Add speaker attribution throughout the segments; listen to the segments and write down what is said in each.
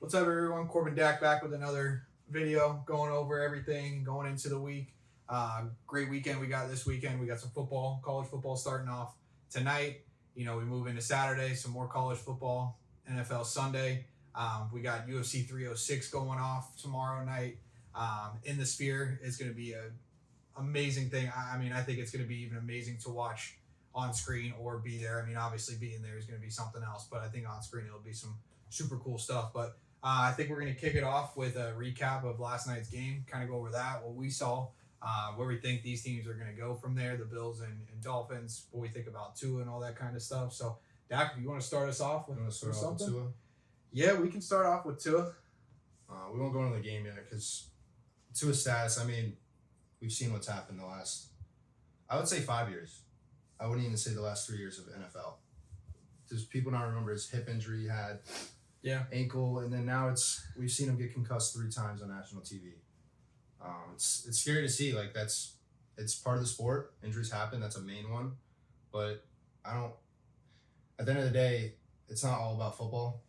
Speaker 1: What's up, everyone? Corbin Dak back with another video, going over everything going into the week. Great weekend we got this weekend. We got some football, college football starting off tonight. We move into Saturday, some more college football, NFL Sunday. We got UFC 306 going off tomorrow night. In the Sphere is going to be an amazing thing. I think it's going to be even amazing to watch on screen or be there. Obviously being there is going to be something else, but I think on screen it'll be some super cool stuff. But I think we're going to kick it off with a recap of last night's game, kind of go over that, what we saw, where we think these teams are going to go from there, the Bills and Dolphins, what we think about Tua and all that kind of stuff. So, Dak, if you want to start us off with something?
Speaker 2: Tua?
Speaker 1: Yeah, we can start off with Tua.
Speaker 2: We won't go into the game yet because Tua's status, we've seen what's happened the last, I would say 5 years. I wouldn't even say the last 3 years of NFL. Does people not remember his hip injury he had?
Speaker 1: Yeah.
Speaker 2: Ankle, and then now we've seen him get concussed 3 times on national TV. It's scary to see. It's part of the sport. Injuries happen. That's a main one, but at the end of the day, it's not all about football.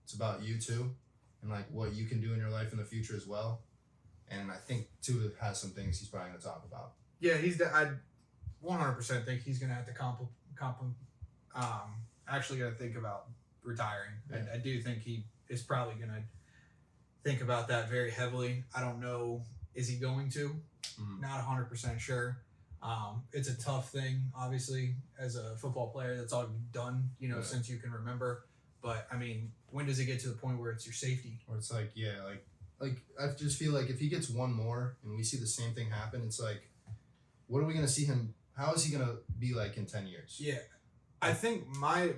Speaker 2: It's about you too, and what you can do in your life in the future as well. And I think Tua has some things he's probably gonna talk about.
Speaker 1: Yeah, I 100% think he's gonna have to actually gonna think about retiring.
Speaker 2: Yeah.
Speaker 1: I do think he is probably going to think about that very heavily. I don't know, is he going to? Not 100% sure. It's a tough thing, obviously, as a football player. That's all you've done, since you can remember. But, when does it get to the point where it's your safety?
Speaker 2: Or it's I just feel like if he gets one more and we see the same thing happen, it's what are we going to see him? How is he going to be in 10 years?
Speaker 1: Yeah. I think my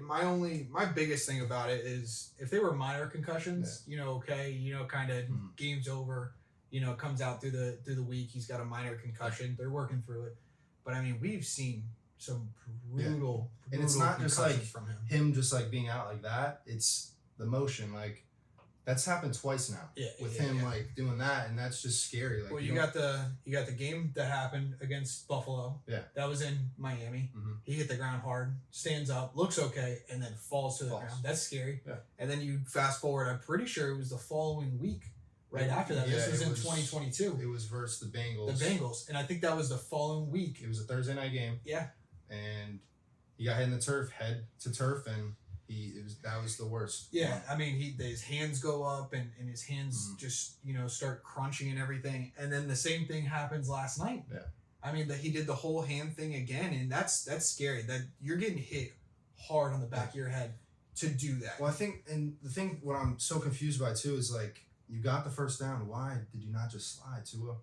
Speaker 1: biggest thing about it is if they were minor concussions, kind of game's over, comes out through the week, he's got a minor concussion, they're working through it. But we've seen some brutal
Speaker 2: and it's not just
Speaker 1: from
Speaker 2: him just being out like that. It's the motion, that's happened twice now with him doing that, and that's just scary.
Speaker 1: Well, you got the game that happened against Buffalo.
Speaker 2: Yeah,
Speaker 1: that was in Miami.
Speaker 2: Mm-hmm.
Speaker 1: He hit the ground hard, stands up, looks okay, and then falls to the ground. That's scary.
Speaker 2: Yeah.
Speaker 1: And then you fast forward. I'm pretty sure it was the following week, right after that.
Speaker 2: Yeah,
Speaker 1: this was in 2022.
Speaker 2: It was versus the Bengals.
Speaker 1: The Bengals, and I think that was the following week.
Speaker 2: It was a Thursday night game.
Speaker 1: Yeah.
Speaker 2: And he got hit in the turf, head to turf, and that was the worst.
Speaker 1: Yeah, his hands go up and his hands just start crunching and everything, and then the same thing happens last night.
Speaker 2: Yeah,
Speaker 1: that he did the whole hand thing again, and that's scary. That you're getting hit hard on the back of your head to do that.
Speaker 2: Well, I think, and the thing what I'm so confused by too is you got the first down. Why did you not just slide to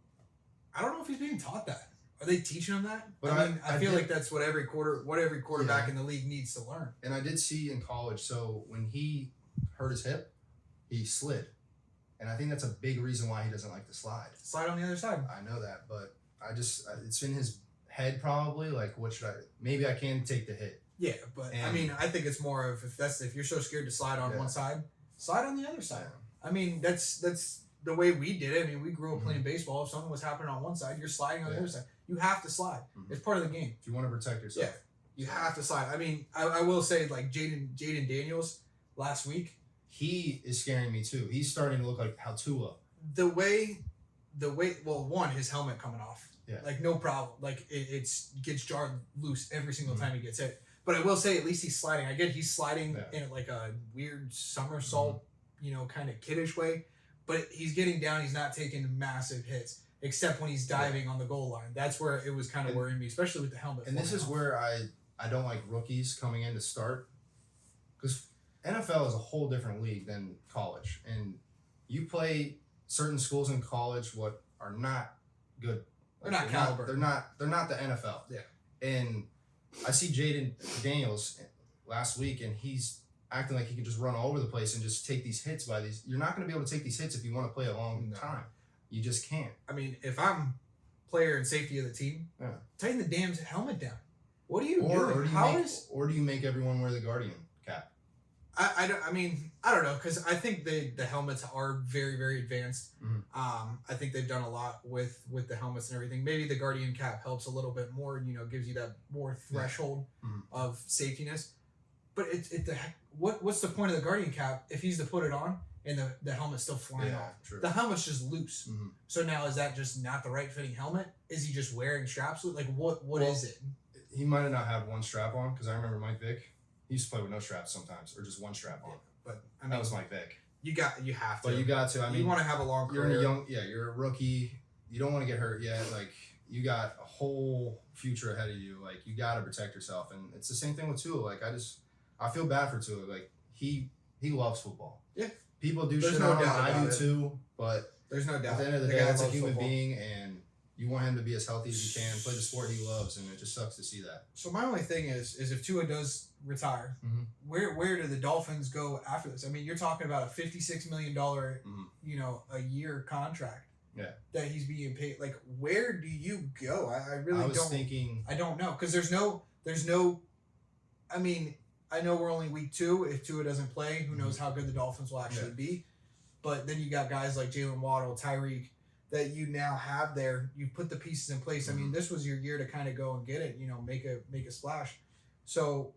Speaker 1: I don't know if he's being taught that. Are they teaching him that?
Speaker 2: But
Speaker 1: I feel like that's what every quarterback in the league needs to learn.
Speaker 2: And I did see in college, so when he hurt his hip, he slid. And I think that's a big reason why he doesn't like to slide.
Speaker 1: Slide on the other side.
Speaker 2: I know that, but it's in his head probably, what should maybe I can take the hit.
Speaker 1: Yeah, but I think it's more of if you're so scared to slide on one side, slide on the other side. Yeah. That's the way we did it. We grew up playing baseball. If something was happening on one side, you're sliding on the other side. You have to slide. It's part of the game.
Speaker 2: If you want to protect yourself.
Speaker 1: Yeah, you have to slide. I will say Jaden Daniels last week.
Speaker 2: He is scaring me too. He's starting to look like how Tua.
Speaker 1: The way, his helmet coming off.
Speaker 2: Yeah.
Speaker 1: No problem. It gets jarred loose every single time he gets hit. But I will say at least he's sliding. I get he's sliding in a weird somersault, kind of kiddish way. But he's getting down. He's not taking massive hits, except when he's diving on the goal line. That's where it was kind of worrying me, especially with the helmet.
Speaker 2: And this is where I don't like rookies coming in to start, because NFL is a whole different league than college. And you play certain schools in college what are not good.
Speaker 1: They're not caliber.
Speaker 2: They're not the NFL.
Speaker 1: Yeah.
Speaker 2: And I see Jaden Daniels last week, and he's acting like he can just run all over the place and just take these hits by these. You're not going to be able to take these hits if you want to play a long time. You just can't.
Speaker 1: If I'm player and safety of the team, tighten the damn helmet down. What are you doing?
Speaker 2: Or do you make everyone wear the Guardian cap?
Speaker 1: I don't know, because I think the helmets are very, very advanced. I think they've done a lot with the helmets and everything. Maybe the Guardian cap helps a little bit more, gives you that more threshold of safetiness. But what's the point of the Guardian cap if he's to put it on and the helmet's still flying off.
Speaker 2: True.
Speaker 1: The helmet's just loose.
Speaker 2: Mhm.
Speaker 1: So now is that just not the right fitting helmet? Is he just wearing straps? Like what is it?
Speaker 2: He might have not had one strap on because I remember Mike Vick. He used to play with no straps sometimes, or just one strap on.
Speaker 1: But I mean,
Speaker 2: That was Mike Vick.
Speaker 1: you have to.
Speaker 2: But you got to. I mean,
Speaker 1: you want to have a long
Speaker 2: you're
Speaker 1: career.
Speaker 2: you're a rookie. You don't want to get hurt yet. Like, you got a whole future ahead of you. Like, you got to protect yourself. And it's the same thing with Tua. Like, I feel bad for Tua. Like, he loves football.
Speaker 1: Yeah.
Speaker 2: People do
Speaker 1: There's
Speaker 2: shit
Speaker 1: no
Speaker 2: on him.
Speaker 1: doubt
Speaker 2: I
Speaker 1: about
Speaker 2: do
Speaker 1: it.
Speaker 2: too. But
Speaker 1: There's no doubt.
Speaker 2: at the end of the
Speaker 1: The
Speaker 2: day,
Speaker 1: guy
Speaker 2: that's a
Speaker 1: loves
Speaker 2: human
Speaker 1: football.
Speaker 2: being, and you want him to be as healthy as he can, play the sport he loves, and it just sucks to see that.
Speaker 1: So my only thing is if Tua does retire,
Speaker 2: Mhm.
Speaker 1: where do the Dolphins go after this? I mean, you're talking about a $56 million
Speaker 2: Mhm.
Speaker 1: a year contract.
Speaker 2: Yeah.
Speaker 1: That he's being paid. Like, where do you go? I really
Speaker 2: I was
Speaker 1: don't.
Speaker 2: thinking.
Speaker 1: I don't know because there's no. I mean, I know we're only week 2. If Tua doesn't play, who knows how good the Dolphins will actually
Speaker 2: Yeah.
Speaker 1: be. But then you got guys like Jalen Waddle, Tyreek, that you now have there. You put the pieces in place. I mean, this was your year to kind of go and get it. Make a splash. So,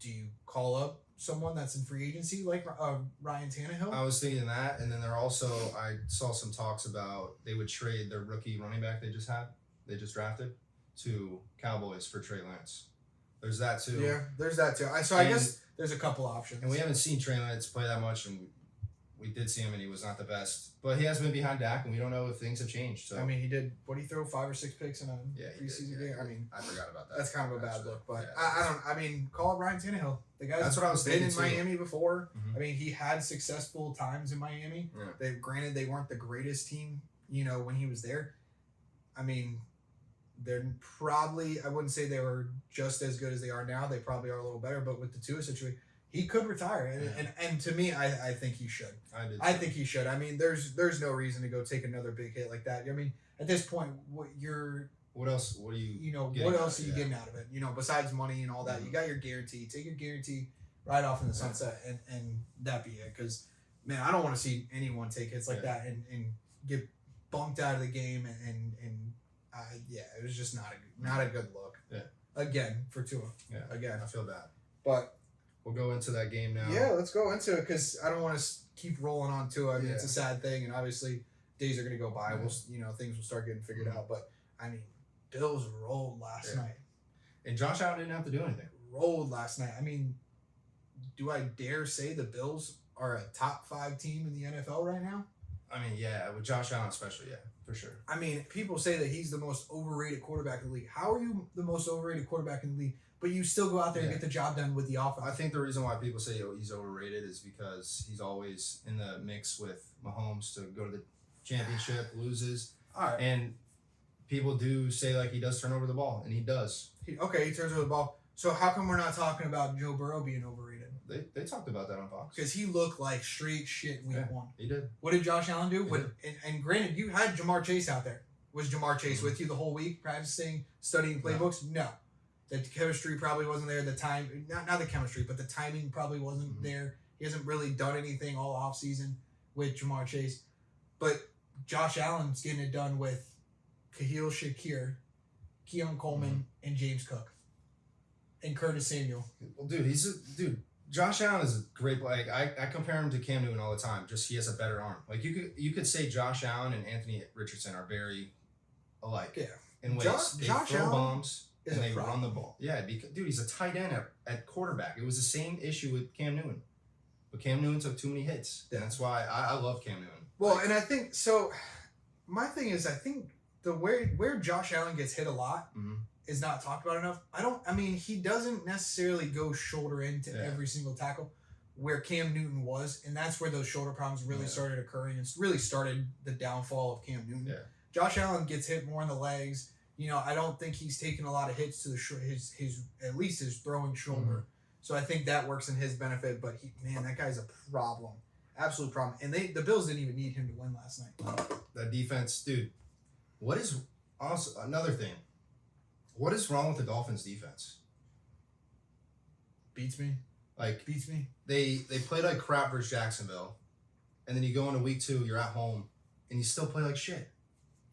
Speaker 1: do you call up someone that's in free agency like Ryan Tannehill?
Speaker 2: I was thinking that, and then I saw some talks about they would trade their rookie running back they just drafted, to Cowboys for Trey Lance. There's that too.
Speaker 1: Yeah, there's that too. I
Speaker 2: And-
Speaker 1: guess there's a couple options.
Speaker 2: And we haven't seen Trey Lance play that much, and we did see him, and he was not the best. But he has been behind Dak, and we don't know if things have changed. So
Speaker 1: I mean, he did. What did he throw? 5 or 6 picks in a
Speaker 2: yeah, he did,
Speaker 1: preseason
Speaker 2: yeah.
Speaker 1: game. I mean,
Speaker 2: I forgot about that.
Speaker 1: that's kind of a bad
Speaker 2: actually.
Speaker 1: look. But
Speaker 2: Yeah.
Speaker 1: I don't. I mean, call it Ryan Tannehill. The guy's
Speaker 2: That's what I was
Speaker 1: been in
Speaker 2: thinking, too.
Speaker 1: Miami before.
Speaker 2: Mhm.
Speaker 1: I mean, he had successful times in Miami.
Speaker 2: Yeah.
Speaker 1: Granted, they weren't the greatest team. When he was there. I mean, they're probably. I wouldn't say they were just as good as they are now. They probably are a little better. But with the Tua situation, he could retire, and to me, I think he should. I think he should. I mean, there's no reason to go take another big hit like that. I mean, at this point,
Speaker 2: What else? What do you?
Speaker 1: what
Speaker 2: getting
Speaker 1: else
Speaker 2: out
Speaker 1: are you
Speaker 2: of it?
Speaker 1: getting out of it? Besides money and all that, you got your guarantee. Take your guarantee right off in the sunset, and that be it. Because man, I don't want to see anyone take hits like that and get bumped out of the game it was just not a good look.
Speaker 2: Yeah.
Speaker 1: Again for Tua.
Speaker 2: Yeah.
Speaker 1: Again,
Speaker 2: I feel bad.
Speaker 1: but
Speaker 2: We'll go into that game now.
Speaker 1: yeah, let's go into it because I don't want to keep rolling on to it. I mean, it's a sad thing, and obviously days are going to go by.
Speaker 2: Yeah.
Speaker 1: We'll, things will start getting figured
Speaker 2: Mhm.
Speaker 1: out. But I mean, Bills rolled last
Speaker 2: Yeah.
Speaker 1: night.
Speaker 2: And Josh Allen didn't have to do anything.
Speaker 1: Rolled last night. I mean, do I dare say the Bills are a top 5 team in the NFL right now?
Speaker 2: I mean, yeah, with Josh Allen especially, yeah, for sure.
Speaker 1: I mean, people say that he's the most overrated quarterback in the league. How are you the most overrated quarterback in the league, but you still go out there and
Speaker 2: Yeah.
Speaker 1: get the job done with the offense?
Speaker 2: I think the reason why people say he's overrated is because he's always in the mix with Mahomes to go to the championship, loses,
Speaker 1: All right.
Speaker 2: and people do say like he does turn over the ball, and he does.
Speaker 1: He turns over the ball. So how come we're not talking about Joe Burrow being overrated?
Speaker 2: They talked about that on Fox.
Speaker 1: Because he looked like straight shit week
Speaker 2: Yeah.
Speaker 1: 1.
Speaker 2: He did.
Speaker 1: What did Josh Allen do?
Speaker 2: He
Speaker 1: And granted, you had Jamar Chase out there. Was Jamar Chase with you the whole week, practicing, studying playbooks? No. The chemistry probably wasn't there. The time, not the chemistry, but the timing probably wasn't
Speaker 2: Mhm.
Speaker 1: there. He hasn't really done anything all offseason with Jamar Chase. But Josh Allen's getting it done with Kahil Shakir, Keon Coleman, and James Cook. And Curtis Samuel.
Speaker 2: Well, dude. Josh Allen is a great play. I compare him to Cam Newton all the time. Just he has a better arm. Like you could say Josh Allen and Anthony Richardson are very alike.
Speaker 1: Yeah.
Speaker 2: In ways they
Speaker 1: Josh
Speaker 2: throw
Speaker 1: Allen
Speaker 2: bombs
Speaker 1: is
Speaker 2: and
Speaker 1: a
Speaker 2: they
Speaker 1: problem.
Speaker 2: run the ball. Yeah, because dude, he's a tight end at quarterback. It was the same issue with Cam Newton, but Cam Newton took too many hits.
Speaker 1: Yeah.
Speaker 2: And that's why I love Cam Newton.
Speaker 1: Well,
Speaker 2: Like,
Speaker 1: and I think so. My thing is, I think the where Josh Allen gets hit a lot
Speaker 2: mhm.
Speaker 1: is not talked about enough. I mean, he doesn't necessarily go shoulder into
Speaker 2: Yeah.
Speaker 1: every single tackle where Cam Newton was, and that's where those shoulder problems really
Speaker 2: Yeah.
Speaker 1: started occurring. It's really started the downfall of Cam Newton.
Speaker 2: Yeah.
Speaker 1: Josh Allen gets hit more in the legs. I don't think he's taken a lot of hits to the his at least his throwing shoulder.
Speaker 2: Mm-hmm.
Speaker 1: So I think that works in his benefit. But that guy's a problem, absolute problem. And the Bills didn't even need him to win last night.
Speaker 2: that defense, dude. What is also another thing? What is wrong with the Dolphins defense?
Speaker 1: Beats me.
Speaker 2: Like
Speaker 1: Beats me.
Speaker 2: they played like crap versus Jacksonville, and then you go into week 2, you're at home, and you still play like shit.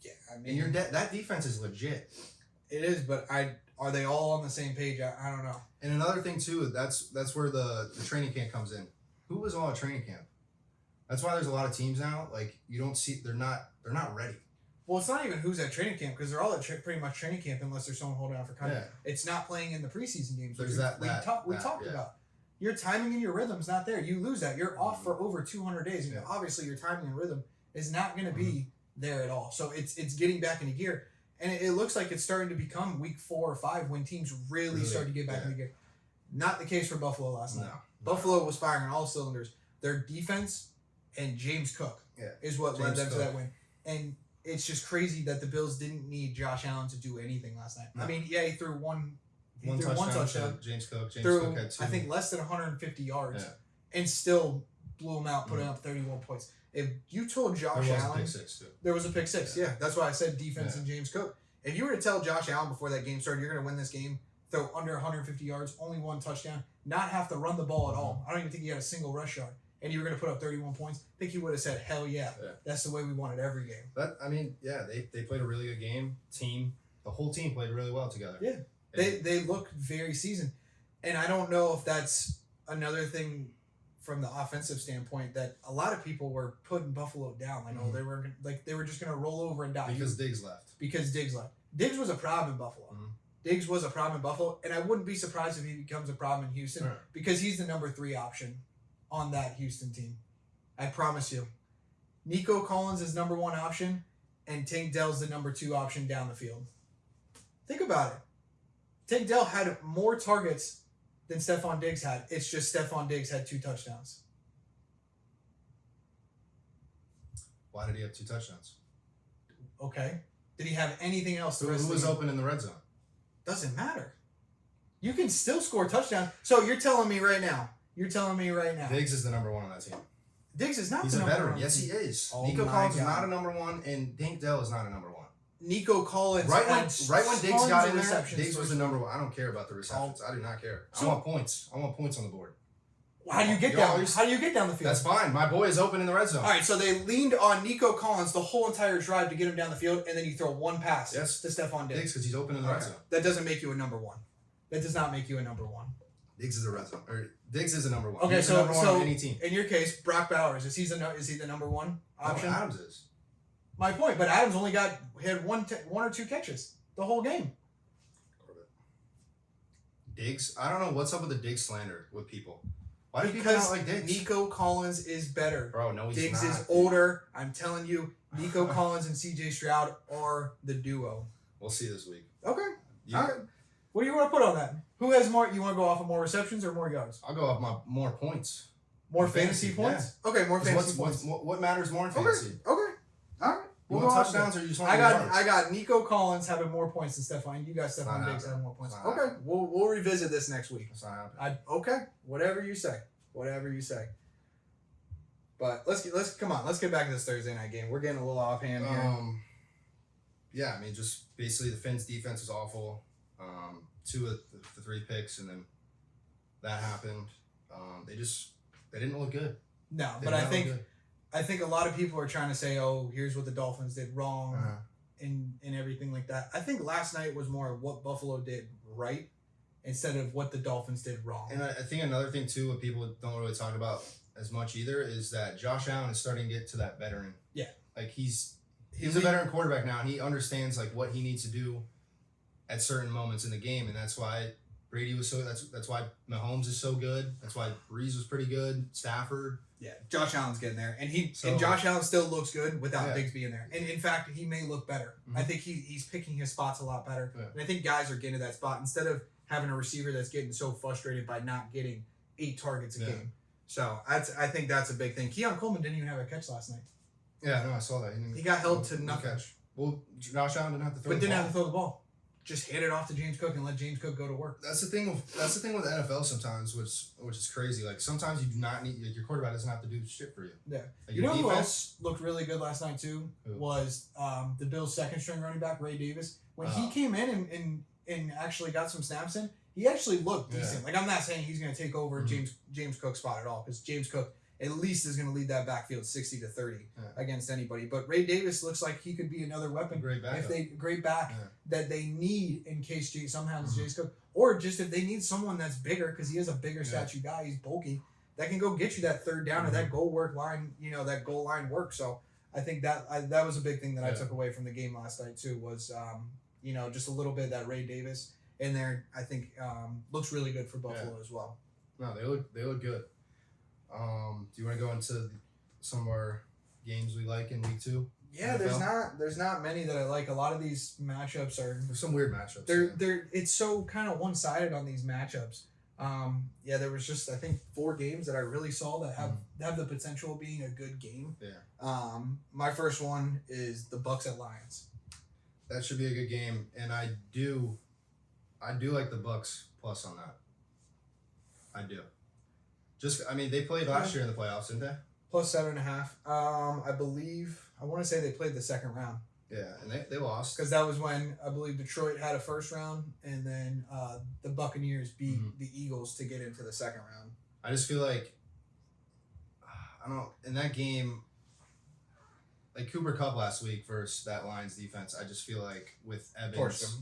Speaker 1: Yeah, I
Speaker 2: And you're that defense is legit.
Speaker 1: It is, but are they all on the same page? I don't know.
Speaker 2: And another thing too, that's where the training camp comes in. Who was all at training camp? That's why there's a lot of teams now. Like you don't see, they're not ready.
Speaker 1: Well, it's not even who's at training camp because they're all at pretty much training camp unless there's someone holding out for contract.
Speaker 2: Yeah.
Speaker 1: It's not playing in the preseason games.
Speaker 2: There's
Speaker 1: we talked about. Your timing and your rhythm's not there. You lose that. You're off for over 200 days. And obviously your timing and rhythm is not going to be there at all. So it's getting back into gear. And it looks like it's starting to become week 4 or 5 when teams really start to get back into gear. Not the case for Buffalo last night. Buffalo was firing on all cylinders. Their defense and James Cook is what led them to that win. And it's just crazy that the Bills didn't need Josh Allen to do anything last night. No. I mean, he threw one touchdown.
Speaker 2: James Cook had 2.
Speaker 1: I think less than 150 yards and still blew him out, putting up 31 points. If you told Josh Allen...
Speaker 2: Pick 6 too.
Speaker 1: There was a pick 6, yeah. That's why I said defense and James Cook. If you were to tell Josh Allen before that game started, you're going to win this game, throw under 150 yards, only 1 touchdown, not have to run the ball at all. I don't even think he had a single rush yard. And you were going to put up 31 points, I think he would have said, hell yeah. That's the way we wanted every game.
Speaker 2: They played a really good game. The whole team played really well together.
Speaker 1: Yeah. They look very seasoned. And I don't know if that's another thing from the offensive standpoint that a lot of people were putting Buffalo down. I know they were just going to roll over and die.
Speaker 2: Because Diggs left.
Speaker 1: Diggs was a problem in Buffalo. Diggs was a problem in Buffalo, and I wouldn't be surprised if he becomes a problem in Houston because he's the number 3 option on that Houston team. I promise you. Nico Collins is number 1 option, and Tank Dell's the number 2 option down the field. Think about it. Tank Dell had more targets than Stephon Diggs had. It's just Stephon Diggs had 2 touchdowns.
Speaker 2: Why did he have 2 touchdowns?
Speaker 1: Okay. Did he have anything else?
Speaker 2: Who was open in the red zone?
Speaker 1: Doesn't matter. You can still score touchdowns. So you're telling me right now.
Speaker 2: Diggs is the number 1 on that team.
Speaker 1: Diggs is not
Speaker 2: He's
Speaker 1: the number 1.
Speaker 2: He's a veteran. Yes, he is.
Speaker 1: Oh
Speaker 2: Nico Collins is not a number 1, and Tank Dell is not a number 1.
Speaker 1: Nico Collins.
Speaker 2: Right when Diggs got in there, Diggs was the number 1. I don't care about the receptions. I do not care. I want points. I want points on the board.
Speaker 1: How do you get down? How do you get down the field?
Speaker 2: That's fine. My boy is open in the red zone.
Speaker 1: All right, so they leaned on Nico Collins the whole entire drive to get him down the field, and then you throw 1 pass to Stephon Diggs.
Speaker 2: Because he's open in the red zone.
Speaker 1: That doesn't make you a number 1. That does not make you a number 1.
Speaker 2: Diggs is a red zone. Or Diggs is a number 1.
Speaker 1: Okay,
Speaker 2: he's
Speaker 1: so
Speaker 2: number 1 on any team.
Speaker 1: In your case, Brock Bowers is he the number 1 option?
Speaker 2: No, Adams is.
Speaker 1: My point, but Adams only had one or 2 catches the whole game.
Speaker 2: Diggs, I don't know what's up with the Diggs slander with people. Why do people
Speaker 1: Because
Speaker 2: not like Diggs?
Speaker 1: Nico Collins is better.
Speaker 2: Bro, no, he's
Speaker 1: Diggs
Speaker 2: not.
Speaker 1: is older. I'm telling you, Nico Collins and C.J. Stroud are the duo.
Speaker 2: We'll see this week.
Speaker 1: Okay.
Speaker 2: Yeah.
Speaker 1: All right. What do you want to put on that? Who has more? You want to go off of more receptions or more yards?
Speaker 2: I'll go off my more points.
Speaker 1: More fantasy points? Yeah. Okay, more fantasy points.
Speaker 2: What matters more in fantasy?
Speaker 1: Okay. All right.
Speaker 2: You want touchdowns or you just want
Speaker 1: yards? I got Nico Collins having more points than Stephon. You got Stephon Diggs having more points. Okay. We'll revisit this next week.
Speaker 2: That's not happening.
Speaker 1: Okay. Whatever you say. But let's get back to this Thursday night game. We're getting a little offhand here.
Speaker 2: Yeah, I mean, just basically the Finns' defense was awful. 2 of the 3 picks, and then that happened. They didn't look good.
Speaker 1: No, but I think a lot of people are trying to say, oh, here's what the Dolphins did wrong and everything like that. I think last night was more of what Buffalo did right instead of what the Dolphins did wrong.
Speaker 2: And I think another thing, too, what people don't really talk about as much either is that Josh Allen is starting to get to that veteran.
Speaker 1: Yeah.
Speaker 2: Like, he's a veteran quarterback now, and he understands, like, what he needs to do at certain moments in the game, and that's why Brady was that's why Mahomes is so good. That's why Breeze was pretty good. Stafford.
Speaker 1: Yeah, Josh Allen's getting there, and Josh Allen still looks good without Diggs being there. And in fact, he may look better. Mm-hmm. I think he's picking his spots a lot better, and I think guys are getting to that spot instead of having a receiver that's getting so frustrated by not getting 8 targets a game. So I think that's a big thing. Keon Coleman didn't even have a catch last night.
Speaker 2: Yeah, no, I saw that.
Speaker 1: He got held to nothing.
Speaker 2: Catch. Well, Josh Allen didn't have to throw.
Speaker 1: But didn't have to throw the ball. Just hand it off to James Cook and let James Cook go to work.
Speaker 2: That's the thing with the NFL sometimes, which is crazy. Like sometimes you do not need your quarterback doesn't have to do shit for you.
Speaker 1: Yeah.
Speaker 2: Like
Speaker 1: you know who else looked really good last night too?
Speaker 2: Who?
Speaker 1: Was the Bills' second string running back Ray Davis. When he came in and actually got some snaps in, he actually looked decent. Like I'm not saying he's going to take over James Cook's spot at all because James Cook at least is going to lead that backfield 60-30 against anybody. But Ray Davis looks like he could be another weapon. Great back that they need in case James Cook, or just if they need someone that's bigger because he is a bigger statue guy. He's bulky. that can go get you that third down or that goal work line, that goal line work. So I think that was a big thing that I took away from the game last night too was, just a little bit of that Ray Davis in there. I think looks really good for Buffalo as well.
Speaker 2: No, they look good. Do you want to go into some of our games we like in week 2?
Speaker 1: Yeah, there's not many that I like. A lot of these matchups
Speaker 2: there's some weird matchups.
Speaker 1: It's so kind of one sided on these matchups. There was just I think 4 games that I really saw that have the potential of being a good game.
Speaker 2: Yeah.
Speaker 1: My first one is the Bucks at Lions.
Speaker 2: That should be a good game, and I do like the Bucks plus on that. I do. They played last year in the playoffs, didn't they?
Speaker 1: Plus 7.5. I want to say they played the second round.
Speaker 2: Yeah, and they lost.
Speaker 1: Because that was when I believe Detroit had a first round, and then the Buccaneers beat the Eagles to get into the second round.
Speaker 2: I just feel like, in that game, like Cooper Kupp last week versus that Lions defense, I just feel like with Evans,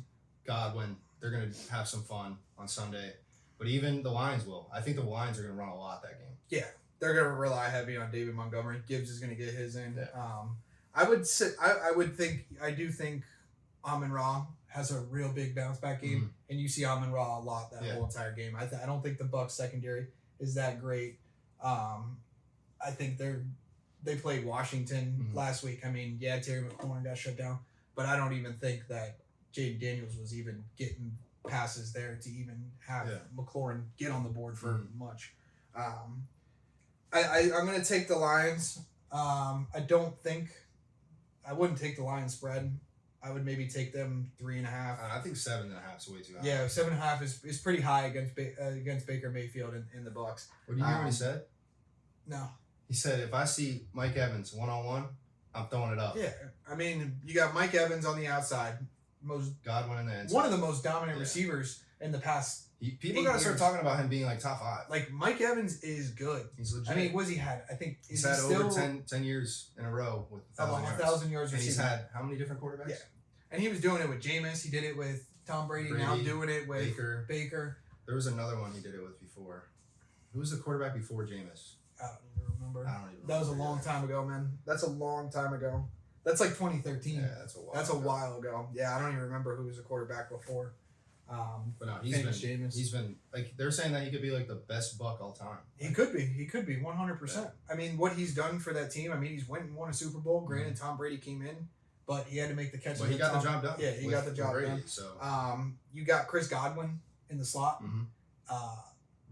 Speaker 2: Godwin, they're going to have some fun on Sunday. But even the Lions will. I think the Lions are going to run a lot that game.
Speaker 1: Yeah, they're going to rely heavy on David Montgomery. Gibbs is going to get his in.
Speaker 2: Yeah.
Speaker 1: I do think Amon-Ra has a real big bounce back game, and you see Amon-Ra a lot that whole entire game. I don't think the Bucs secondary is that great. I think they played Washington last week. I mean, Terry McLaurin got shut down, but I don't even think that Jaden Daniels was even getting passes there to even have McLaurin get on the board for much. I'm going to take the Lions. I wouldn't take the Lions spread. I would maybe take them 3.5.
Speaker 2: I think 7.5 is way too high.
Speaker 1: Yeah, 7.5 is pretty high against Baker Mayfield in the Bucs.
Speaker 2: What do you hear what he said?
Speaker 1: No.
Speaker 2: He said, if I see Mike Evans 1-on-1, I'm throwing it up.
Speaker 1: Yeah, I mean, you got Mike Evans on the outside.
Speaker 2: Godwin in the inside.
Speaker 1: One of the most dominant receivers in the past.
Speaker 2: People got to start talking about him being like top 5.
Speaker 1: Like Mike Evans is good.
Speaker 2: He's legit.
Speaker 1: I mean, what's he had? I think
Speaker 2: he's had over 10 years in a row with
Speaker 1: 1,000 yards.
Speaker 2: And he's had how many different quarterbacks?
Speaker 1: Yeah, and he was doing it with Jameis. He did it with Tom Brady. Now doing it with Baker.
Speaker 2: There was another one he did it with before. Who was the quarterback before Jameis?
Speaker 1: I don't even remember. That was a long time ago, man. That's a long time ago. That's like 2013.
Speaker 2: Yeah, that's a
Speaker 1: while ago. Yeah, I don't even remember who was a quarterback before.
Speaker 2: But no, he's been like they're saying that he could be like the best Buck all time.
Speaker 1: He could be 100%. I mean, what he's done for that team. I mean, he's went and won a Super Bowl. Granted, Tom Brady came in, but he had to make the catches.
Speaker 2: But he got the job done.
Speaker 1: Yeah, he got the job done.
Speaker 2: So
Speaker 1: you got Chris Godwin in the slot.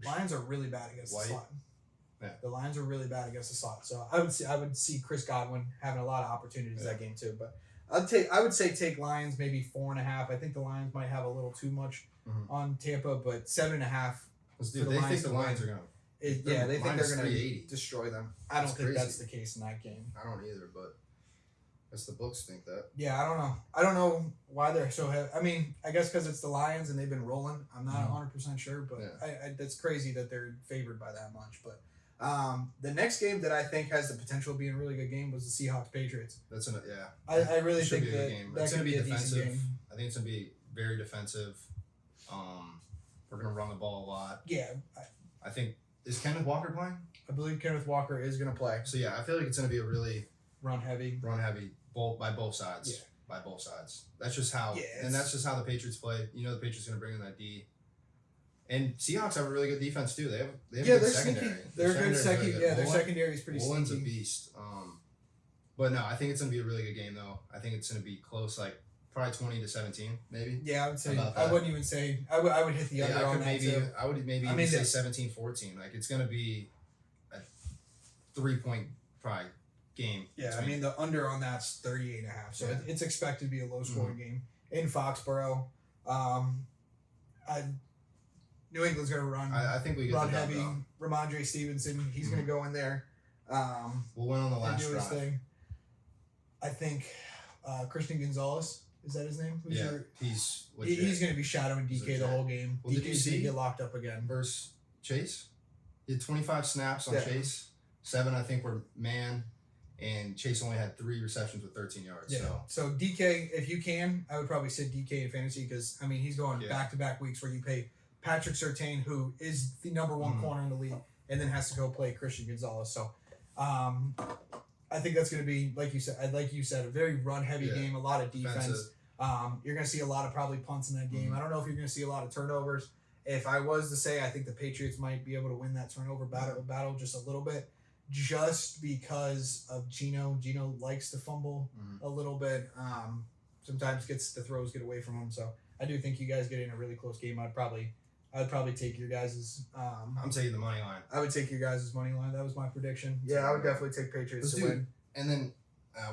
Speaker 1: Lions are really bad against the slot.
Speaker 2: Yeah.
Speaker 1: The Lions are really bad against the slot. So I would see Chris Godwin having a lot of opportunities that game too. But I would say take Lions maybe 4.5. I think the Lions might have a little too much on Tampa, but 7.5.
Speaker 2: Dude, they think the Lions are gonna.
Speaker 1: They think they're gonna destroy them. I don't think that's the case in that game.
Speaker 2: I don't either, but I guess the books think that.
Speaker 1: Yeah, I don't know. I don't know why they're so heavy. I mean, I guess because it's the Lions and they've been rolling. I'm not 100% sure, but that's crazy that they're favored by that much. But the next game that I think has the potential of being a really good game was the Seahawks Patriots. I really think that could be a decent game.
Speaker 2: I think it's gonna be very defensive. We're gonna run the ball a lot.
Speaker 1: Yeah.
Speaker 2: I think is Kenneth Walker playing?
Speaker 1: I believe Kenneth Walker is gonna play.
Speaker 2: So yeah, I feel like it's gonna be a really
Speaker 1: run heavy
Speaker 2: by both sides. Yeah. By both sides. That's just how and that's just how the Patriots play. You know the Patriots are gonna bring in that D. And Seahawks have a really good defense too. They have a good secondary.
Speaker 1: They're good secondary. Yeah, their secondary is pretty
Speaker 2: Woolen's a beast. But no, I think it's gonna be a really good game though. I think it's gonna be close, like probably 20-17, maybe.
Speaker 1: Yeah, I would say. I wouldn't even say. I would hit the under on that too.
Speaker 2: I would maybe say 17-14. Like it's gonna be a 3-point probably game.
Speaker 1: Yeah, I mean the under on that's 38.5. So it's expected to be a low scoring game in Foxborough. New England's going to run.
Speaker 2: I think we get
Speaker 1: run heavy. Ramondre Stevenson, he's going to go in there.
Speaker 2: We'll win on the last drive. Thing.
Speaker 1: I think Christian Gonzalez, is that his name?
Speaker 2: He's
Speaker 1: going to be shadowing DK the whole game.
Speaker 2: Well, DK's going to
Speaker 1: get locked up again.
Speaker 2: Versus Chase? He had 25 snaps on Chase. 7, I think, were man. And Chase only had 3 receptions with 13 yards.
Speaker 1: Yeah. So DK, if you can, I would probably sit DK in fantasy because, I mean, he's going back-to-back weeks where you pay Patrick Surtain, who is the number 1 corner in the league, and then has to go play Christian Gonzalez. So, I think that's going to be like you said, a very run heavy
Speaker 2: Yeah.
Speaker 1: game, a lot of defense.
Speaker 2: Defensive.
Speaker 1: You're going to see a lot of probably punts in that game. I don't know if you're going to see a lot of turnovers. If I was to say, I think the Patriots might be able to win that turnover battle just a little bit, just because of Gino. Gino likes to fumble a little bit. Sometimes the throws get away from him. So I do think you guys get in a really close game. I'd probably take your guys'.
Speaker 2: I'm taking the money line.
Speaker 1: I would take your guys' money line. That was my prediction. Yeah, I would definitely take Patriots to win.
Speaker 2: And then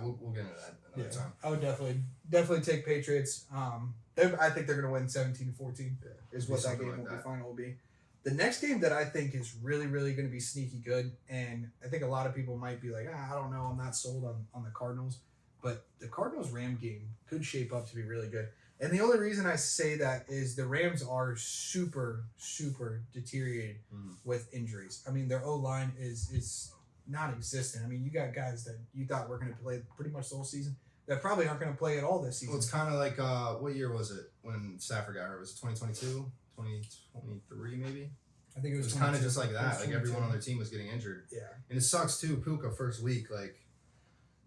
Speaker 2: we'll get into that another time.
Speaker 1: I would definitely take Patriots. I think they're going to win 17-14 is what that game will be. Final will be. The next game that I think is really, really going to be sneaky good, and I think a lot of people might be like, I don't know, I'm not sold on the Cardinals, but the Cardinals-Ram game could shape up to be really good. And the only reason I say that is the Rams are super, super deteriorated with injuries. I mean, their O-line is non-existent. I mean, you got guys that you thought were going to play pretty much the whole season that probably aren't going to play at all this season.
Speaker 2: Well, it's kind of like, what year was it when Stafford got hurt? Was it 2022? 2023 maybe?
Speaker 1: I think it was
Speaker 2: kind of just like that. Like everyone on their team was getting injured.
Speaker 1: Yeah. And
Speaker 2: it sucks too. Puka first week, like,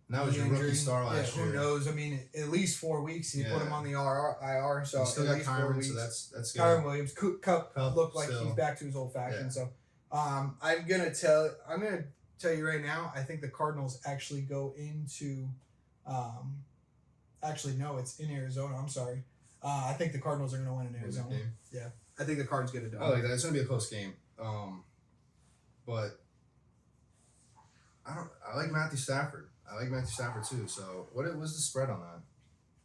Speaker 2: and that was your rookie star last year.
Speaker 1: Who knows? I mean, at least 4 weeks. He put him on the IR, so
Speaker 2: you still got Kyron, so that's good.
Speaker 1: Kyron Williams, Cup looked like he's back to his old fashioned. Yeah. So, I'm gonna tell you right now. I think the Cardinals actually go into, actually no, it's in Arizona. I'm sorry. I think the Cardinals are gonna win in Arizona. Yeah, I think the Cards get it done.
Speaker 2: I like that. It's gonna be a close game. But I like Matthew Stafford. I like Matthew Stafford too. So what was the spread on that?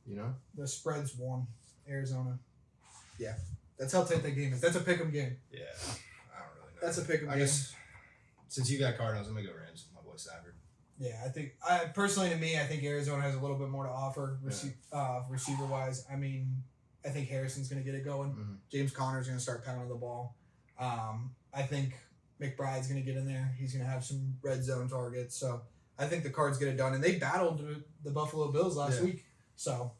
Speaker 2: You know?
Speaker 1: The spread's 1, Arizona. Yeah. That's how tight that game is. That's a pick'em game.
Speaker 2: Yeah. I don't really know.
Speaker 1: That's a pick'em game.
Speaker 2: Since you got Cardinals, I'm gonna go Rams with my boy Stafford.
Speaker 1: Yeah, I think personally to me, I think Arizona has a little bit more to offer receiver wise. I mean, I think Harrison's gonna get it going. James Conner's gonna start pounding the ball. I think McBride's gonna get in there. He's gonna have some red zone targets. So I think the Cards get it done, and they battled the Buffalo Bills last week. So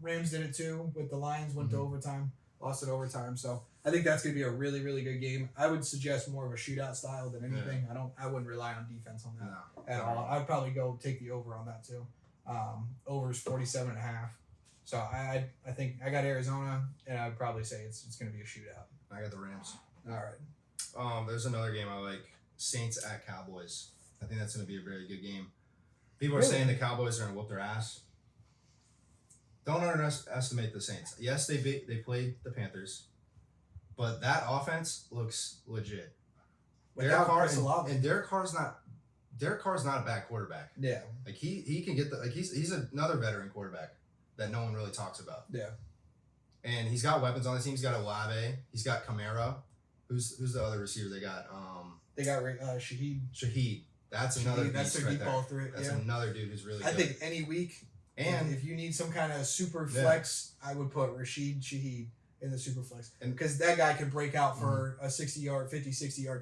Speaker 1: Rams did it too with the Lions. Went to overtime, lost it overtime. So I think that's gonna be a really, really good game. I would suggest more of a shootout style than anything.
Speaker 2: Yeah.
Speaker 1: I wouldn't rely on defense on that at all. I'd probably go take the over on that too. Over is 47.5. So I think I got Arizona, and I'd probably say it's gonna be a shootout.
Speaker 2: I got the Rams.
Speaker 1: All right.
Speaker 2: There's another game I like. Saints at Cowboys. I think that's going to be a very good game. People are saying the Cowboys are going to whoop their ass. Don't underestimate the Saints. Yes, they played the Panthers, but that offense looks legit. Derek Carr's not a bad quarterback.
Speaker 1: Yeah.
Speaker 2: Like he can get he's another veteran quarterback that no one really talks about.
Speaker 1: Yeah.
Speaker 2: And he's got weapons on the team. He's got Olave. He's got Kamara. Who's the other receiver they got?
Speaker 1: They got Shaheed.
Speaker 2: Shaheed. That's another beast.
Speaker 1: That's their deep ball through it.
Speaker 2: That's another dude who's really good.
Speaker 1: I think any week, and if you need some kind of super flex, I would put Rashid Shaheed in the super flex. Because that guy could break out for a 60-yard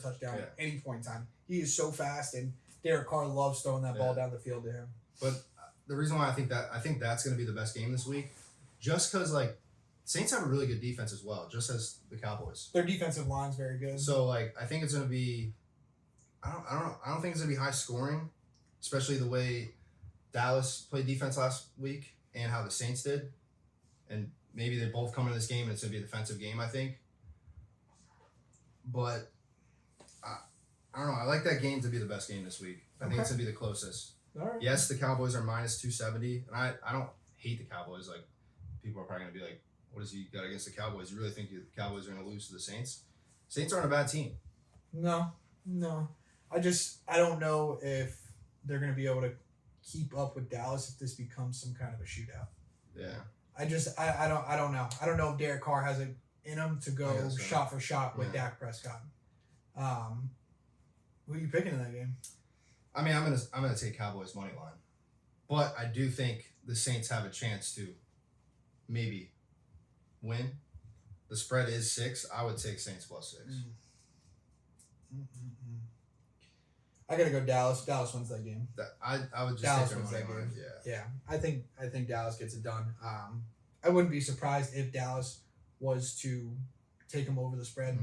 Speaker 1: touchdown at any point in time. He is so fast, and Derek Carr loves throwing that ball down the field to him.
Speaker 2: But the reason why I think that's going to be the best game this week, just because Saints have a really good defense as well, just as the Cowboys.
Speaker 1: Their defensive line's very good.
Speaker 2: So I think it's going to be. I don't think it's going to be high scoring, especially the way Dallas played defense last week and how the Saints did, and maybe they both come into this game and it's going to be a defensive game. I think. But I don't know. I like that game to be the best game this week. I think it's going to be the closest.
Speaker 1: All right.
Speaker 2: Yes, the Cowboys are minus 270, and I don't hate the Cowboys. Like, people are probably going to be like, what has he got against the Cowboys? You really think the Cowboys are going to lose to the Saints? Saints aren't a bad team.
Speaker 1: No. I don't know if they're going to be able to keep up with Dallas if this becomes some kind of a shootout.
Speaker 2: Yeah.
Speaker 1: I don't know. I don't know if Derek Carr has it in him to go shot for shot with Dak Prescott. Who are you picking in that game?
Speaker 2: I mean, I'm gonna take Cowboys money line, but I do think the Saints have a chance to maybe win. The spread is 6. I would take Saints plus 6.
Speaker 1: I gotta go Dallas. Dallas wins that game.
Speaker 2: I would just
Speaker 1: Dallas
Speaker 2: take
Speaker 1: wins
Speaker 2: their
Speaker 1: that
Speaker 2: money
Speaker 1: game.
Speaker 2: line.
Speaker 1: Yeah. I think Dallas gets it done. I wouldn't be surprised if Dallas was to take them over the spread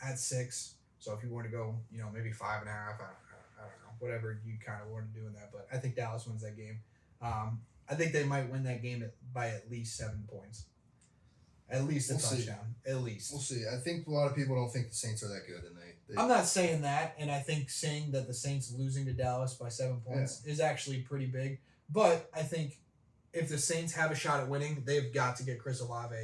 Speaker 1: at 6. So if you want to go, maybe 5.5, I don't know, whatever you kind of want to do in that. But I think Dallas wins that game. I think they might win that game by at least 7 points. At least a touchdown. At least.
Speaker 2: We'll see. I think a lot of people don't think the Saints are that good, and they
Speaker 1: I'm not saying that, and I think saying that the Saints losing to Dallas by 7 points is actually pretty big. But I think if the Saints have a shot at winning, they've got to get Chris Olave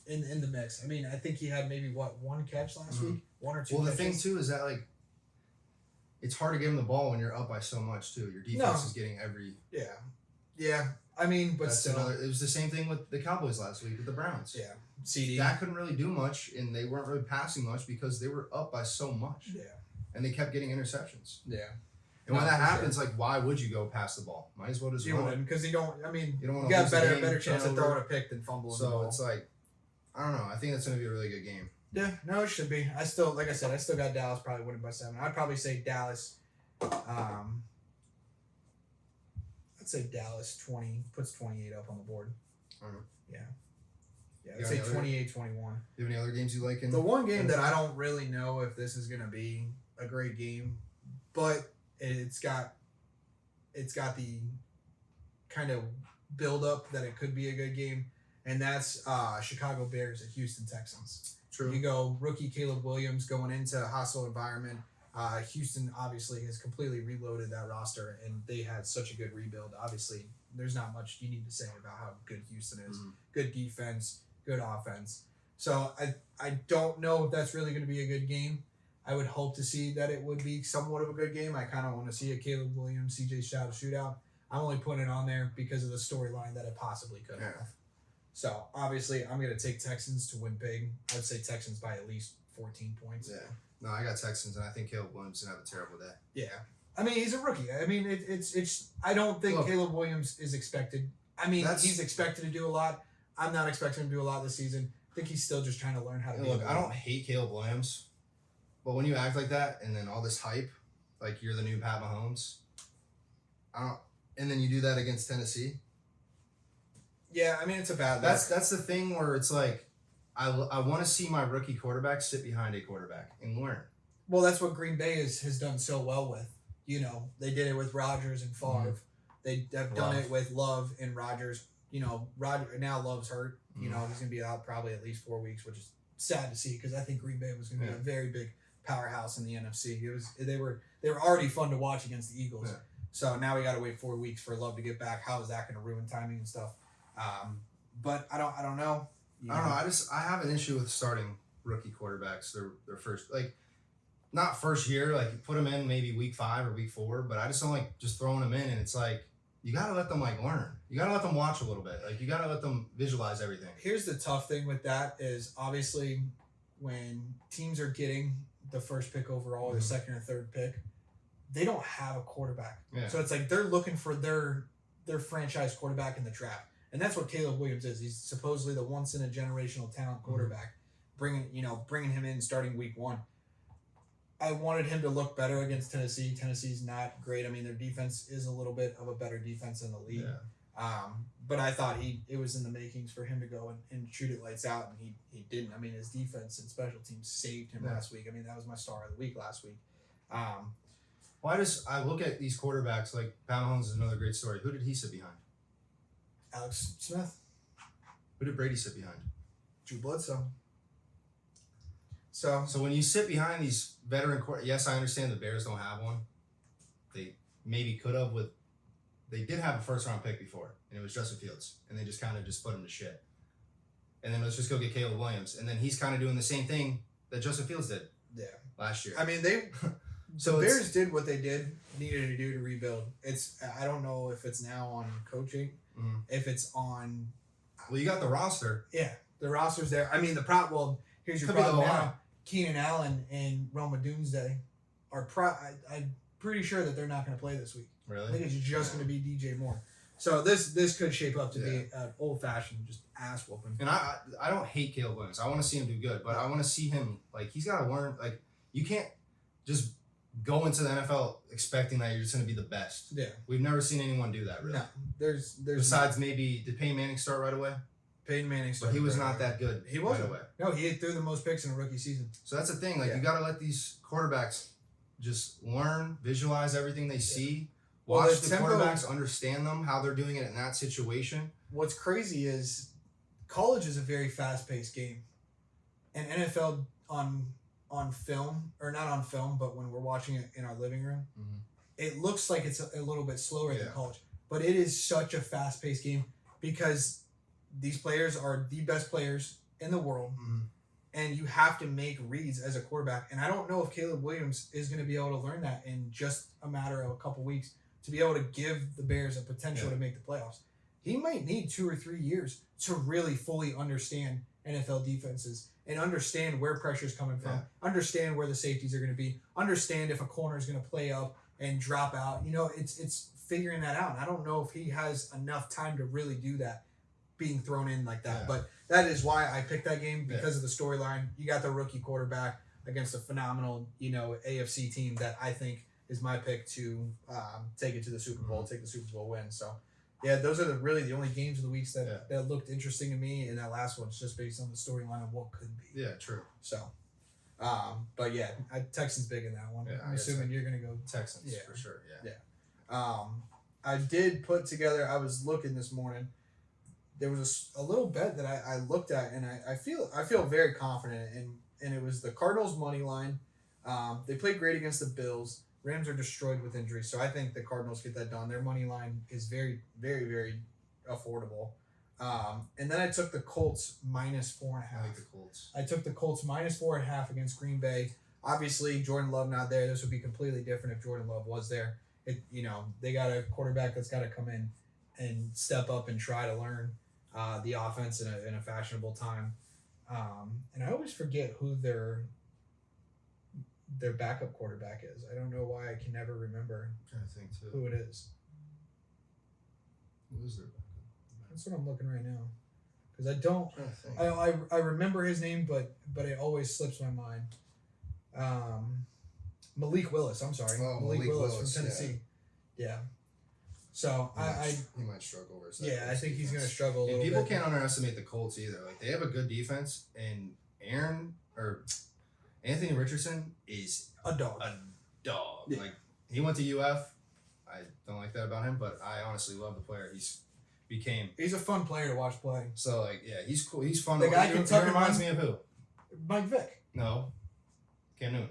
Speaker 1: in the mix. I mean, I think he had maybe one catch last week, 1 or 2.
Speaker 2: Well, the thing too is that it's hard to give him the ball when you're up by so much too. Your defense is getting every.
Speaker 1: Yeah. I mean, but still,
Speaker 2: it was the same thing with the Cowboys last week with the Browns.
Speaker 1: Yeah. CD.
Speaker 2: Dak couldn't really do much, and they weren't really passing much because they were up by so much.
Speaker 1: Yeah.
Speaker 2: And they kept getting interceptions.
Speaker 1: Yeah.
Speaker 2: And when that happens, why would you go pass the ball? Might as well just run it.
Speaker 1: Because you don't
Speaker 2: want
Speaker 1: got a better chance of throwing a pick than fumbling the ball.
Speaker 2: So it's I don't know. I think that's going to be a really good game.
Speaker 1: Yeah, no, it should be. I still got Dallas probably winning by 7. I'd probably say Dallas. I'd say Dallas puts 28 up on the board. Yeah, I'd say 28-21.
Speaker 2: Do you have any other games you like?
Speaker 1: The one game that I don't really know if this is going to be a great game, but it's got the kind of build up that it could be a good game, and that's Chicago Bears at Houston Texans.
Speaker 2: True.
Speaker 1: You go rookie Caleb Williams going into a hostile environment. Houston obviously has completely reloaded that roster, and they had such a good rebuild. Obviously, there's not much you need to say about how good Houston is. Mm-hmm. Good defense, good offense. So I don't know if that's really going to be a good game. I would hope to see that it would be somewhat of a good game. I kind of want to see a Caleb Williams, CJ Stroud shootout. I'm only putting it on there because of the storyline that it possibly could have. So obviously, I'm going to take Texans to win big. I'd say Texans by at least 14 points.
Speaker 2: Yeah. No, I got Texans, and I think Caleb Williams is going to have a terrible day.
Speaker 1: Yeah. I mean, he's a rookie. I mean, it's. I don't think Caleb Williams is expected. I mean, he's expected to do a lot. I'm not expecting him to do a lot this season. I think he's still just trying to learn how to be.
Speaker 2: Look, I don't hate Caleb Williams, but when you act like that, and then all this hype, like you're the new Pat Mahomes, and then you do that against Tennessee.
Speaker 1: Yeah, I mean, it's a bad.
Speaker 2: That's the thing where it's like. I want to see my rookie quarterback sit behind a quarterback and learn.
Speaker 1: Well, that's what Green Bay has done so well with. They did it with Rodgers and Favre. Mm-hmm. They have done it with Love and Rodgers. Roger now Love's hurt. He's going to be out probably at least 4 weeks, which is sad to see because I think Green Bay was going to be a very big powerhouse in the NFC. They were already fun to watch against the Eagles. Yeah. So now we got to wait 4 weeks for Love to get back. How is that going to ruin timing and stuff? But I don't know.
Speaker 2: I don't know. I have an issue with starting rookie quarterbacks. Their first, not first year. You put them in maybe week 5 or week 4. But I just don't like just throwing them in. And it's you gotta let them learn. You gotta let them watch a little bit. You gotta let them visualize everything.
Speaker 1: Here's the tough thing with that is obviously when teams are getting the first pick overall or the second or third pick, they don't have a quarterback. Yeah. So it's they're looking for their franchise quarterback in the draft. And that's what Caleb Williams is. He's supposedly the once in a generational talent quarterback. Mm-hmm. Bringing him in starting week 1. I wanted him to look better against Tennessee. Tennessee's not great. I mean, their defense is a little bit of a better defense in the league. Yeah. But I thought it was in the makings for him to go and shoot it lights out, and he didn't. I mean, his defense and special teams saved him last week. I mean, that was my star of the week last week.
Speaker 2: I look at these quarterbacks Pat Mahomes is another great story. Who did he sit behind?
Speaker 1: Alex Smith.
Speaker 2: Who did Brady sit behind?
Speaker 1: Drew Bledsoe. So
Speaker 2: when you sit behind these veteran yes, I understand the Bears don't have one. They maybe could have they did have a first round pick before, and it was Justin Fields, and they just kind of put him to shit. And then let's just go get Caleb Williams, and then he's kind of doing the same thing that Justin Fields did.
Speaker 1: Yeah.
Speaker 2: Last year.
Speaker 1: I mean, the Bears did what they needed to do to rebuild. I don't know if it's now on coaching. Mm-hmm. If it's on...
Speaker 2: Well, you got the roster.
Speaker 1: Yeah, the roster's there. I mean, here's your problem now. Keenan Allen and Roma Doomsday are... I'm pretty sure that they're not going to play this week.
Speaker 2: Really?
Speaker 1: I think it's just going to be DJ Moore. So this could shape up to be an old-fashioned just ass whooping.
Speaker 2: And I don't hate Caleb Williams. I want to see him do good, but I want to see him... he's got to learn... you can't just... go into the NFL expecting that you're just going to be the best.
Speaker 1: Yeah.
Speaker 2: We've never seen anyone do that, really.
Speaker 1: No. There's
Speaker 2: Besides maybe, did Peyton Manning start right away?
Speaker 1: Peyton Manning
Speaker 2: but
Speaker 1: started
Speaker 2: he was
Speaker 1: very
Speaker 2: not
Speaker 1: hard.
Speaker 2: that good.
Speaker 1: He
Speaker 2: right
Speaker 1: wasn't.
Speaker 2: away.
Speaker 1: No, he threw the most picks in a rookie season.
Speaker 2: So that's the thing. Like
Speaker 1: Yeah.
Speaker 2: you got to let these quarterbacks just learn, visualize everything they see.
Speaker 1: Well,
Speaker 2: Watch
Speaker 1: the
Speaker 2: the
Speaker 1: tempo-
Speaker 2: quarterbacks, understand them, how they're doing it in that situation.
Speaker 1: What's crazy is college is a very fast-paced game, and NFL on film, or not on film, but when we're watching it in our living room,
Speaker 2: Mhm.
Speaker 1: it looks like it's a little bit slower than
Speaker 2: Yeah.
Speaker 1: college. But it is such a fast-paced game because these players are the best players in the world, and you have to make reads as a quarterback. And I don't know if Caleb Williams is going to be able to learn that in just a matter of a couple weeks to be able to give the Bears a potential to make the playoffs. He might need 2 or 3 years to really fully understand NFL defenses and understand where pressure is coming from, understand where the safeties are going to be, understand if a corner is going to play up and drop out. You know, it's figuring that out. And I don't know if he has enough time to really do that being thrown in like that.
Speaker 2: Yeah.
Speaker 1: But that is why I picked that game, because of the storyline. You got the rookie quarterback against a phenomenal, AFC team that I think is my pick to take it to the Super Bowl, take the Super Bowl win. So, yeah, those are really the only games of the weeks that looked interesting to me. And that last one's just based on the storyline of what could be.
Speaker 2: Yeah, true.
Speaker 1: So, but yeah, Texans big in that one.
Speaker 2: Yeah,
Speaker 1: I'm assuming you're going to go
Speaker 2: Texans
Speaker 1: Yeah.
Speaker 2: for sure. Yeah.
Speaker 1: I did put together. I was looking this morning. There was a little bet that I looked at, and I feel very confident in, and it was the Cardinals money line. They played great against the Bills. Rams are destroyed with injuries, so I think the Cardinals get that done. Their money line is very, very, very affordable. And then I took the Colts minus 4.5.
Speaker 2: I like the Colts.
Speaker 1: I took the Colts minus 4.5 against Green Bay. Obviously, Jordan Love not there. This would be completely different if Jordan Love was there. They got a quarterback that's got to come in and step up and try to learn the offense in a fashionable time. And I always forget who their backup quarterback is. I don't know why I can never remember
Speaker 2: I'm trying to think too.
Speaker 1: who it is.
Speaker 2: Who is their
Speaker 1: That's what I'm looking right now, because I don't.
Speaker 2: I'm trying to think.
Speaker 1: I remember his name, but it always slips my mind. Malik Willis. I'm sorry, Malik Willis from Tennessee. Yeah. So
Speaker 2: He might struggle versus.
Speaker 1: I think he's going to struggle a
Speaker 2: And
Speaker 1: little
Speaker 2: people
Speaker 1: bit.
Speaker 2: can't underestimate the Colts either. Like they have a good defense, and Anthony Richardson is
Speaker 1: A dog.
Speaker 2: a dog.
Speaker 1: Yeah.
Speaker 2: Like he went to UF. I don't like that about him, but I honestly love the player.
Speaker 1: He's a fun player to watch play.
Speaker 2: So like he's cool. He's fun.
Speaker 1: The
Speaker 2: to
Speaker 1: guy
Speaker 2: watch.
Speaker 1: can
Speaker 2: He
Speaker 1: tuck and
Speaker 2: reminds
Speaker 1: run.
Speaker 2: me of who?
Speaker 1: Mike Vick.
Speaker 2: No, Cam Newton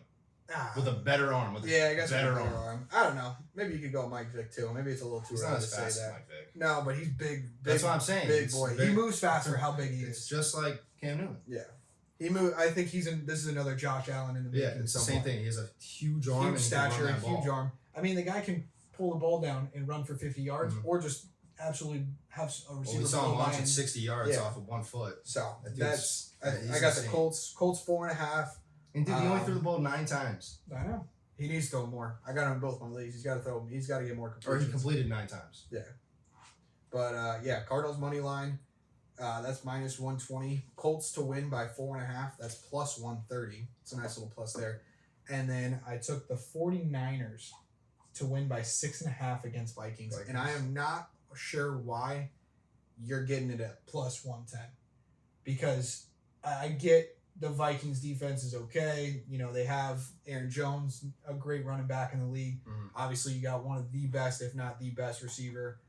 Speaker 1: Ah.
Speaker 2: with a better arm. With
Speaker 1: Yeah, I guess
Speaker 2: better
Speaker 1: better
Speaker 2: arm.
Speaker 1: arm. I don't know. Maybe you could go Mike Vick too. Maybe it's a little too
Speaker 2: He's
Speaker 1: early
Speaker 2: not
Speaker 1: to
Speaker 2: as
Speaker 1: say
Speaker 2: fast as
Speaker 1: that.
Speaker 2: Mike Vick.
Speaker 1: No, but he's big.
Speaker 2: That's what I'm saying.
Speaker 1: Big
Speaker 2: It's
Speaker 1: boy.
Speaker 2: very-
Speaker 1: He moves fast for how big he
Speaker 2: It's
Speaker 1: is.
Speaker 2: just like Cam Newton.
Speaker 1: Yeah. He moved. I think this is another Josh Allen in the
Speaker 2: Yeah,
Speaker 1: making.
Speaker 2: it's the
Speaker 1: somewhat.
Speaker 2: same thing. He has a huge arm,
Speaker 1: Huge
Speaker 2: and he can
Speaker 1: stature,
Speaker 2: run that ball.
Speaker 1: huge arm. I mean, the guy can pull the ball down and run for 50 yards,
Speaker 2: Mhm.
Speaker 1: or just absolutely have a
Speaker 2: Well,
Speaker 1: receiver
Speaker 2: we saw him
Speaker 1: blow by
Speaker 2: launching
Speaker 1: and-
Speaker 2: 60 yards
Speaker 1: Yeah.
Speaker 2: off of 1 foot.
Speaker 1: So
Speaker 2: That
Speaker 1: that's
Speaker 2: dude's- he's
Speaker 1: I got the
Speaker 2: insane.
Speaker 1: Colts 4.5.
Speaker 2: And dude, he only threw the ball 9 times,
Speaker 1: I know he needs to throw more. I got him in both my leagues. He's got to throw. He's got to get more
Speaker 2: or
Speaker 1: completions.
Speaker 2: he completed 9 times.
Speaker 1: But Cardinals money line. That's minus 120. Colts to win by 4.5. That's plus 130. It's a nice little plus there. And then I took the 49ers to win by 6.5 against Vikings. And I am not sure why you're getting it at plus 110. Because I get the Vikings defense is okay. They have Aaron Jones, a great running back in the league.
Speaker 2: Mhm.
Speaker 1: Obviously, you got one of the best, if not the best receiver.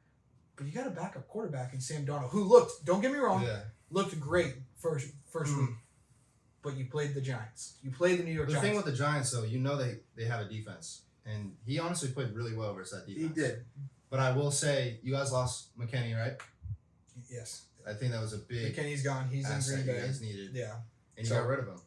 Speaker 1: But you got a backup quarterback in Sam Darnold, who don't get me wrong,
Speaker 2: Yeah.
Speaker 1: looked great first
Speaker 2: Mhm.
Speaker 1: week. But you played the Giants. You played the New York
Speaker 2: The
Speaker 1: Giants.
Speaker 2: thing with the Giants, though, they have a defense. And he honestly played really well versus that defense.
Speaker 1: He did.
Speaker 2: But I will say, you guys lost McKinney, right?
Speaker 1: Yes.
Speaker 2: I think that was a big
Speaker 1: McKinney's gone. He's in
Speaker 2: asset
Speaker 1: Green
Speaker 2: you
Speaker 1: Bay.
Speaker 2: guys needed.
Speaker 1: Yeah.
Speaker 2: And you
Speaker 1: So-
Speaker 2: got rid of him.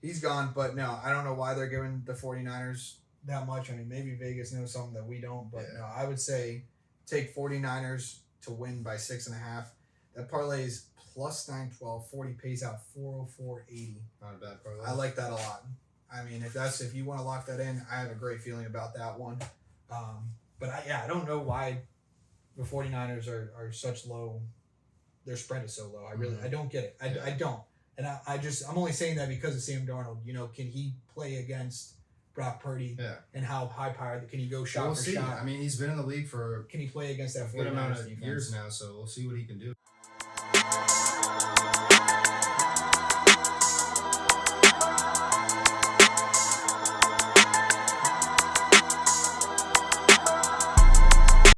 Speaker 1: He's gone, but no, I don't know why they're giving the 49ers that much. I mean, maybe Vegas knows something that we don't, but
Speaker 2: Yeah.
Speaker 1: no, I would say take 49ers to win by 6.5. That parlay is plus 912. 40 pays out 404.80.
Speaker 2: Not a bad parlay.
Speaker 1: I like that a lot. I mean, if you want to lock that in, I have a great feeling about that one. But I don't know why the 49ers are such low. Their spread is so low. I don't get it. I don't. And I'm only saying that because of Sam Darnold. Can he play against Brock Purdy?
Speaker 2: Yeah.
Speaker 1: And how high powered can he go shot
Speaker 2: We'll
Speaker 1: for
Speaker 2: see.
Speaker 1: shot?
Speaker 2: I mean, he's been in the league for
Speaker 1: Can he play against that
Speaker 2: a good
Speaker 1: 49ers
Speaker 2: amount of
Speaker 1: defense?
Speaker 2: years now, so we'll see what he can do.